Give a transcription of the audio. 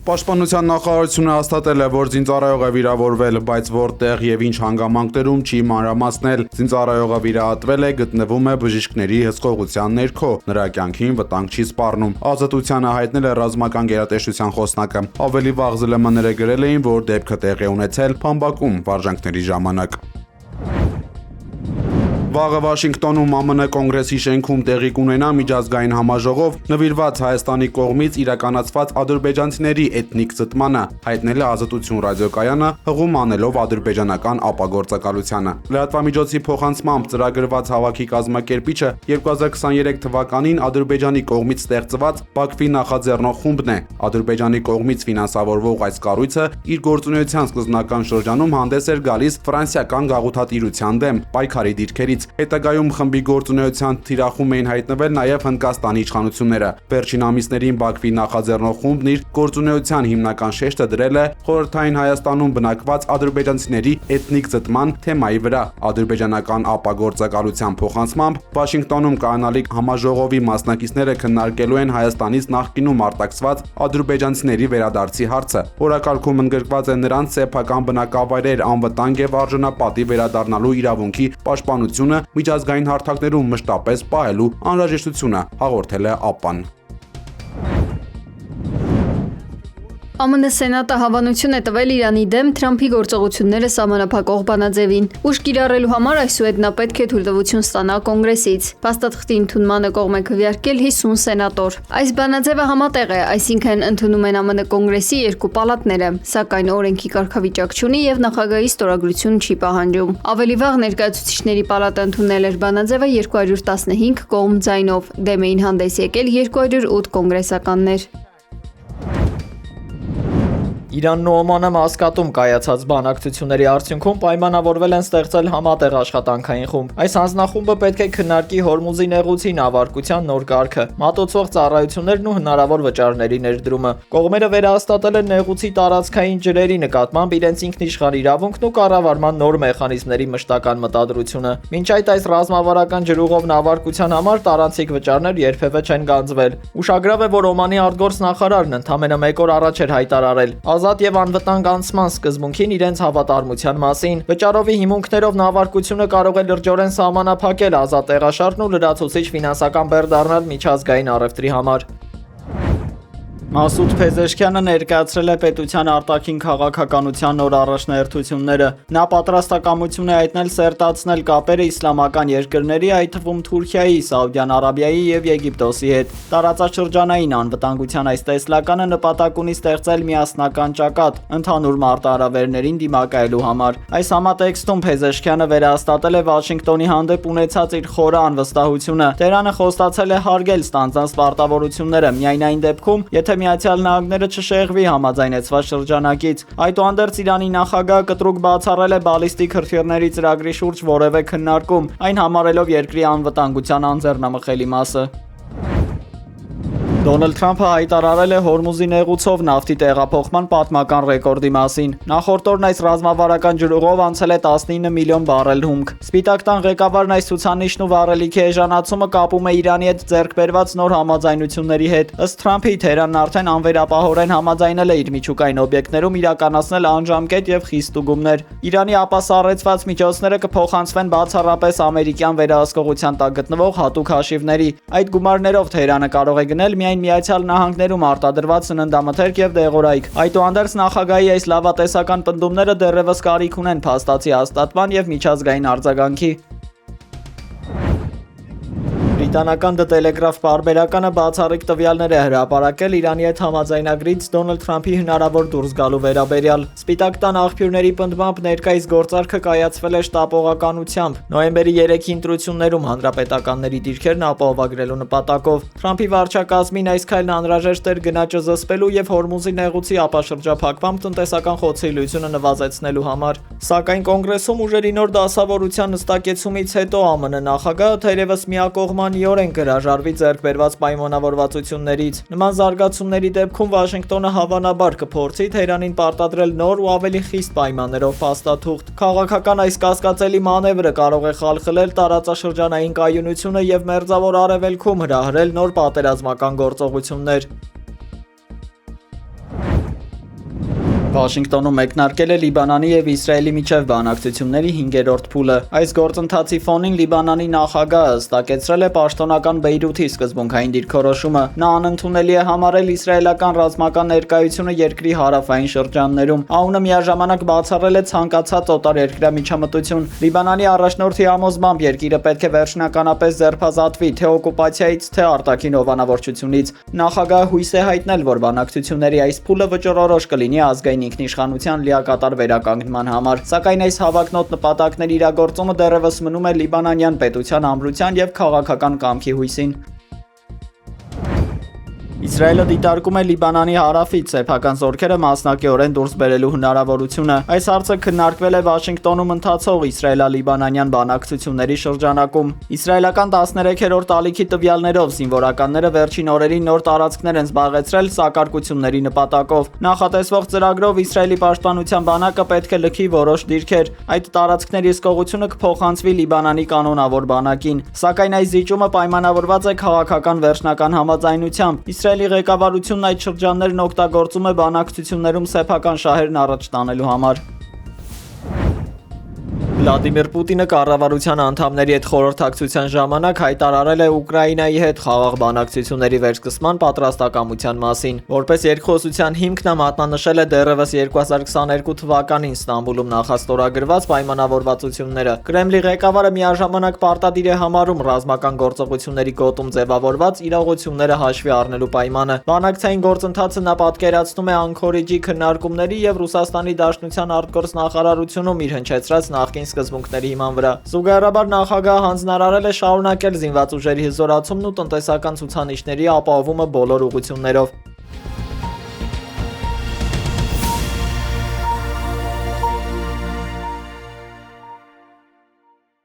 Պաշտպանության նախարարությունը հաստատել է, որ զինծառայող է վիրավորվել, բայց որտեղ եւ ինչ հանգամանքներում չի մանրամասնել։ Զինծառայողը վիրահատվել է, գտնվում է բժիշկների հսկողության ներքո։ Նրա կյանքին վտանգ չի սպառնում։ Ազատությանը հայտնել է ռազմական գերատեսչության խոսնակը։ Ավելի վաղ ԶԼՄ-ները գրել էին, որ դեպքը տեղի է ունեցել Փամբակում վարժանքների ժամանակ։ Վաղը Վաշինգտոնում ԱՄՆ կոնգրեսի շենքում տեղի կունենա միջազգային համաժողով նվիրված Հայաստանի կողմից իրականացված ադրբեջանցիների էթնիկ զտմանը, հայտնել է Ազատություն ռադիոկայանը, հղում անելով ադրբեջանական ապագործակալությանը։ Լրատվամիջոցի փոխանցմամբ ծրագրված հավաքի կազմակերպիչը 2023 թվականին Ադրբեջանի կողմից ստեղծված Բաքվի նախաձեռնող խումբն է։ Ադրբեջանի կողմից ֆինանսավորվող այս կառույցը իր գործունեության սկզբնական շրջանում հանդես էր գալիս ֆրանսիական գաղութատիրության դեմ պայքարի դիրքերից։ Հետագայում խմբի գործունեության թիրախում էին հայտնվել նաև Հնդկաստանի իշխանությունները։ Վերջին ամիսներին Բաքվի նախաձեռնող խումբն իր գործունեության հիմնական շեշտը դրել է խորհրդային Հայաստանում բնակված ադրբեջանցիների էթնիկ զտման թեմայի վրա։ Ադրբեջանական ապագործակալության փոխանցմամբ Վաշինգտոնում կանալիք համաժողովի մասնակիցները քննարկելու են Հայաստանից նախկինում արտաքսված ադրբեջանցիների վերադարձի հարցը։ Օրակարգում ընդգրկված է նրանց սեփական բնակավայրեր անվտանգ եւ արժանապատիվ վերադառնալու իրավունքի պաշտպանությունը միջազգային հարթակներում մշտապես պահելու անհրաժեշտությունը, հաղորդել է ԱՊԱ-ն։ ԱՄՆ Սենատը հավանություն է տվել Իրանի դեմ Թրամփի գործողությունները սահմանափակող բանաձևին։ Ուժ կիրառելու համար այսուհետ նա պետք է թույլտվություն ստանա կոնգրեսից։ Փաստաթղթի ընդունմանը կողմ է քվեարկել 50 սենատոր։ Այս բանաձևը համատեղ է, այսինքն ընդունում են ԱՄՆ կոնգրեսի երկու պալատները, սակայն օրենքի կարգավիճակ չունի եւ նախագահի ստորագրություն չի պահանջում։ Ավելի վաղ ներկայացուցիչների պալատը ընդունել էր բանաձևը 215 կողմ ձայնով, դեմ էին հանդես եկել 208 կոնգրեսականներ։ Իրանն ու Օմանը Մասկատում կայացած բանակցությունների արդյունքում պայմանավորվել են ստեղծել համատեղ աշխատանքային խումբ։ Այս հանձնախումբը պետք է քննարկի Հորմուզի նեղուցի նավարկության նոր կարգը, մատուցող ծառայություններն ու հնարավոր վճարների ներդրումը։ Կողմերը վերահաստատել են նեղուցի տարածքային ջրերի նկատմամբ իրենց ինքնիշխան իրավունքն ու կառավարման նոր մեխանիզմների մշտական մտադրությունը։ Մինչ այդ այս ռազմավարական ջրուղով նավարկության համար տարանցիկ վճարներ երբևէ չեն գանձվել։ Ուշագրավ է, որ Օմանի արտգործնախարարն ընդամենը 1 օր առաջ էր հայտարարել ազատ եւ անվտանգ անցման սկզբունքին իրենց հավատարմության մասին։ Վճարովի հիմունքներով նավարկությունը կարող է լրջորեն սահմանափակել ազատ տեղաշարժն ու լրացուցիչ ֆինանսական բեռ դառնալ միջազգային առևտրի համար։ Մասուդ Փեզեշքյանը ներկայացրել է պետության արտաքին քաղաքականության նոր առաջնահերթությունները։ Նա պատրաստակամություն է հայտնել սերտացնել կապերը իսլամական երկրների, այդ թվում Թուրքիայի, Սաուդյան Արաբիայի եւ Եգիպտոսի հետ։ Տարածաշրջանային անվտանգության այս տեսլականը նպատակ ունի ստեղծել միասնական ճակատ ընդհանուր մարտահրավերներին դիմակայելու համար։ Այս համատեքստում Փեզեշքյանը վերահաստատել է Վաշինգտոնի հանդեպ ունեցած իր խորը անվստահությունը։ Տերանը խոստացել է հարգել ստանձնած պարտավորությունները միայն այն դեպքում, եթե Միացյալ Նահանգները չշեղվի համաձայնեցված շրջանակից։ Այդուհանդերձ Իրանի նախագահը կտրուկ բացառել է բալիստիկ հրթիռների ծրագրի շուրջ որևէ քննարկում, այն համարելով երկրի անվտանգության անձեռնամխելի մասը։ Դոնալդ Թրամփը հայտարարել է Հորմուզի նեղուցով նավթի տեղափոխման պատմական ռեկորդի մասին։ Նախորդ օրն այս ռազմավարական ջրուղով անցել է 19 միլիոն բարել հումք։ Սպիտակ տան ղեկավարն այս ցուցանիշն ու վառելիքի էժանացումը կապում է Իրանի հետ ձեռք բերված նոր համաձայնությունների հետ։ Ըստ Թրամփի, Թեհրանն արդեն անվերապահորեն համաձայնել է իր միջուկային օբյեկտներում իրականացնել անժամկետ եւ խիստ ուղումներ։ Իրանի ապասառեցված միջոցները կփոխանցվեն բացառապես ամերիկյան վերահսկողության տակ գտնվող հատուկ հաշիվների։ Այդ գումարներով Թեհրանը կարող է գնել միայն Միացյալ Նահանգներում արտադրված սննդամթերք եւ դեղորայք։ Այդուհանդերձ նախագահի այս լավատեսական պնդումները դեռևս կարիք ունեն փաստացի հաստատման եւ միջազգային արձագանքի։ Բրիտանական The Telegraph պարբերականը բացառիկ տվյալներ է հրապարակել Իրանի հետ համաձայնագրից Դոնալդ Թրամփի հնարավոր դուրս գալու վերաբերյալ։ Սպիտակ տան աղբյուրների պնդմամբ ներկայիս գործարքը կայացվել է շտապողականությամբ նոյեմբերի 3-ի ընտրություններում հանրապետականների դիրքերն ապահովագրելու նպատակով։ Թրամփի վարչակազմին այս քայլն անհրաժեշտ էր գնաճը զսպելու եւ Հորմուզի նեղուցի ապաշրջափակվամբ տնտեսական խոցելիությունը նվազեցնելու համար։ Սակայն կոնգրեսում ուժերի նոր դասավորության նստակեցումից հետո ԱՄՆ նախագահը թերևս միակողմանիորեն կհրաժարվի ձեռք բերված պայմանավորվածություններից։ Նման զարգացումների դեպքում Վաշինգտոնը հավանաբար կփորձի Թեհրանին պարտադրել նոր ու ավելի խիստ պայմաններով փաստաթուղթ։ Քաղաքական այս կասկածելի մանևրը կարող է խալխլել տարածաշրջանային կայունությունը եւ Մերձավոր Արևելքում հրահրել նոր պատերազմական գործողություններ։ Վաշինգտոնում մեկնարկել է Լիբանանի եւ Իսրայելի միջև բանակցությունների 5-րդ փուլը։ Այս գործընթացի ֆոնին Լիբանանի նախագահը հստակեցրել է պաշտոնական Բեյրութի սկզբունքային դիրքորոշումը։ Նա անընդունելի է համարել իսրայելական ռազմական ներկայությունը երկրի հարավային շրջաններում։ ԱՈՒՆ-ը միաժամանակ բացառել է ցանկացած օտարերկրյա միջամտություն։ Լիբանանի առաջնորդի համոզմամբ երկիրը պետք է վերջնականապես ձերբազատվի թե օկուպացիայից, թե արտաքին հովանավորչությունից։ Նախագահը հույս է հայտնել, որ բանակցությունների այս փուլը վճռորոշ կլինի ազգային ինքնիշխանության լիակատար վերականգնման համար, սակայն այս հավակնոտ նպատակների իրագործումը դեռևս մնում է լիբանանյան պետության ամրության եւ քաղաքական կամքի հույսին։ Իսրայելը դիտարկում է Լիբանանի հարավից սեփական զորքերը մասնակիորեն դուրս բերելու հնարավորությունը։ Այս հարցը քննարկվել է Վաշինգտոնում ընթացող իսրայելա-լիբանանյան բանակցությունների շրջանակում։ Իսրայելական 13-րդ ալիքի տվյալներով զինվորականները վերջին օրերին նոր տարածքներ են զբաղեցրել սակարկությունների նպատակով։ Նախատեսվող ծրագրով Իսրայելի պաշտպանության բանակը պետք է լքի որոշ դիրքեր։ Այդ տարածքների հսկողությունը կփոխանցվի Լիբանանի կանոնավոր բանակին, սակայն այս զիջումը պայմանավորված է քաղաքական վերջնական համաձայնությամբ։ Իսրայելի ղեկավարությունն այդ շրջաններն օգտագործում է բանակցություններում սեփական շահերն առաջ տանելու համար։ Վլադիմիր Պուտինը կառավարության անդամների հետ խորհրդակցության ժամանակ հայտարարել է Ուկրաինայի հետ խաղաղ բանակցությունների վերսկսման պատրաստակամության մասին։ Որպես երկխոսության հիմք նա մատնանշել է դեռևս 2022 թվականին Ստամբուլում նախաստորագրված պայմանավորվածությունները։ Կրեմլի ղեկավարը միաժամանակ պարտադիր է համարում ռազմական գործողությունների գոտում ձևավորված իրողությունները հաշվի առնելու պայմանը։ Բանակցային գործընթացը նա պատկերացնում է Անկորիջի քննարկումների եւ Ռուսաստանի Դաշնության արտգործնախարարությունում իր հնչեցրած նախկին սկզբունքների հիման վրա։ Զուգահեռաբար նախագահը հանձնարարել է շարունակել զինված ուժերի հզորացումն ու տնտեսական ցուցանիշների ապահովումը բոլոր ուղղություններով։